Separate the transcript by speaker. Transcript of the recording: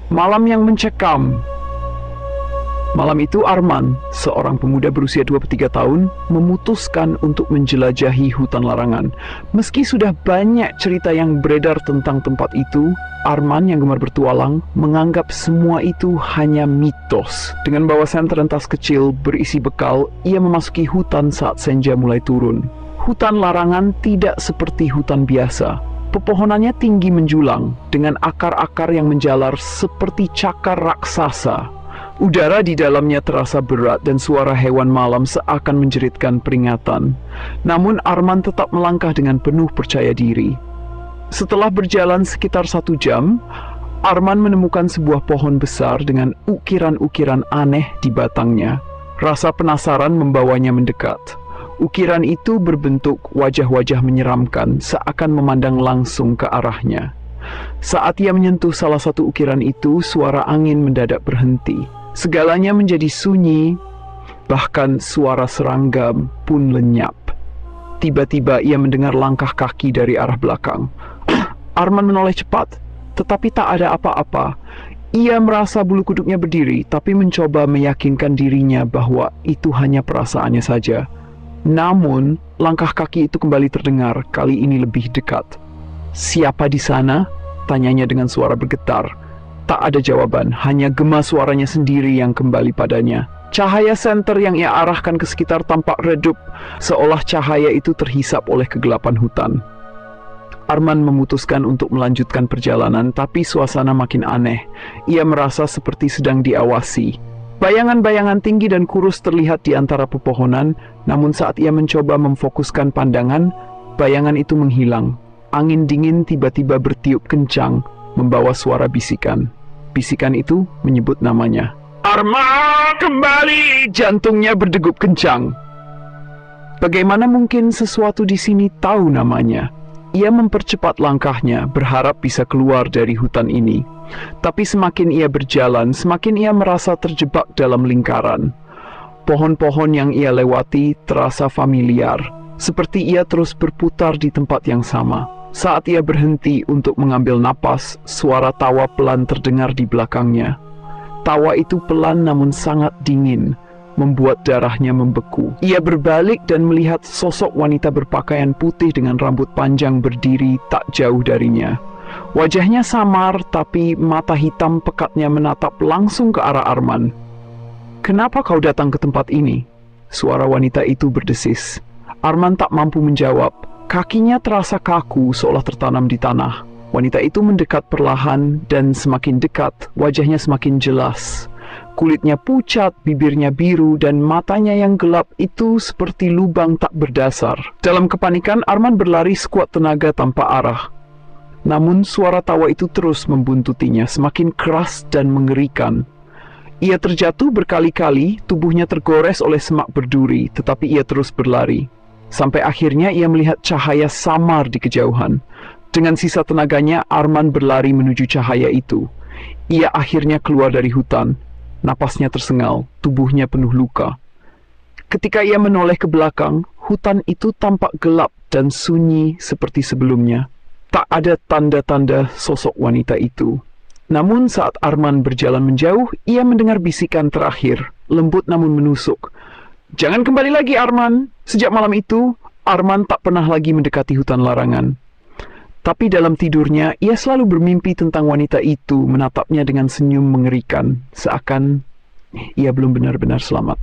Speaker 1: Malam yang mencekam. Malam itu Arman, seorang pemuda berusia 23 tahun, memutuskan untuk menjelajahi hutan larangan. Meski sudah banyak cerita yang beredar tentang tempat itu, Arman yang gemar bertualang menganggap semua itu hanya mitos. Dengan bawa senter dan tas kecil berisi bekal, ia memasuki hutan saat senja mulai turun. Hutan larangan tidak seperti hutan biasa. Pepohonannya tinggi menjulang, dengan akar-akar yang menjalar seperti cakar raksasa. Udara di dalamnya terasa berat dan suara hewan malam seakan menjeritkan peringatan. Namun Arman tetap melangkah dengan penuh percaya diri. Setelah berjalan sekitar 1 jam, Arman menemukan sebuah pohon besar dengan ukiran-ukiran aneh di batangnya. Rasa penasaran membawanya mendekat. Ukiran itu berbentuk wajah-wajah menyeramkan, seakan memandang langsung ke arahnya. Saat ia menyentuh salah satu ukiran itu, suara angin mendadak berhenti. Segalanya menjadi sunyi, bahkan suara serangga pun lenyap. Tiba-tiba ia mendengar langkah kaki dari arah belakang. Arman menoleh cepat, tetapi tak ada apa-apa. Ia merasa bulu kuduknya berdiri, tapi mencoba meyakinkan dirinya bahwa itu hanya perasaannya saja. Namun, langkah kaki itu kembali terdengar, kali ini lebih dekat. "Siapa di sana?" tanyanya dengan suara bergetar. Tak ada jawaban, hanya gema suaranya sendiri yang kembali padanya. Cahaya senter yang ia arahkan ke sekitar tampak redup, seolah cahaya itu terhisap oleh kegelapan hutan. Arman memutuskan untuk melanjutkan perjalanan, tapi suasana makin aneh. Ia merasa seperti sedang diawasi. Bayangan-bayangan tinggi dan kurus terlihat di antara pepohonan, namun saat ia mencoba memfokuskan pandangan, bayangan itu menghilang. Angin dingin tiba-tiba bertiup kencang, membawa suara bisikan. Bisikan itu menyebut namanya. "Arman, kembali!" Jantungnya berdegup kencang. Bagaimana mungkin sesuatu di sini tahu namanya? Ia mempercepat langkahnya, berharap bisa keluar dari hutan ini. Tapi semakin ia berjalan, semakin ia merasa terjebak dalam lingkaran. Pohon-pohon yang ia lewati terasa familiar, seperti ia terus berputar di tempat yang sama. Saat ia berhenti untuk mengambil napas, suara tawa pelan terdengar di belakangnya. Tawa itu pelan namun sangat dingin, membuat darahnya membeku. Ia berbalik dan melihat sosok wanita berpakaian putih dengan rambut panjang berdiri tak jauh darinya. Wajahnya samar, tapi mata hitam pekatnya menatap langsung ke arah Arman. "Kenapa kau datang ke tempat ini?" Suara wanita itu berdesis. Arman tak mampu menjawab. Kakinya terasa kaku seolah tertanam di tanah. Wanita itu mendekat perlahan dan semakin dekat, wajahnya semakin jelas. Kulitnya pucat, bibirnya biru, dan matanya yang gelap itu seperti lubang tak berdasar. Dalam kepanikan, Arman berlari sekuat tenaga tanpa arah. Namun suara tawa itu terus membuntutinya, semakin keras dan mengerikan. Ia terjatuh berkali-kali, tubuhnya tergores oleh semak berduri, tetapi ia terus berlari. Sampai akhirnya ia melihat cahaya samar di kejauhan. Dengan sisa tenaganya, Arman berlari menuju cahaya itu. Ia akhirnya keluar dari hutan. Napasnya tersengal, tubuhnya penuh luka. Ketika ia menoleh ke belakang, hutan itu tampak gelap dan sunyi seperti sebelumnya. Tak ada tanda-tanda sosok wanita itu. Namun saat Arman berjalan menjauh, ia mendengar bisikan terakhir, lembut namun menusuk. "Jangan kembali lagi, Arman." Sejak malam itu, Arman tak pernah lagi mendekati hutan larangan. Tapi dalam tidurnya, ia selalu bermimpi tentang wanita itu, menatapnya dengan senyum mengerikan, seakan ia belum benar-benar selamat.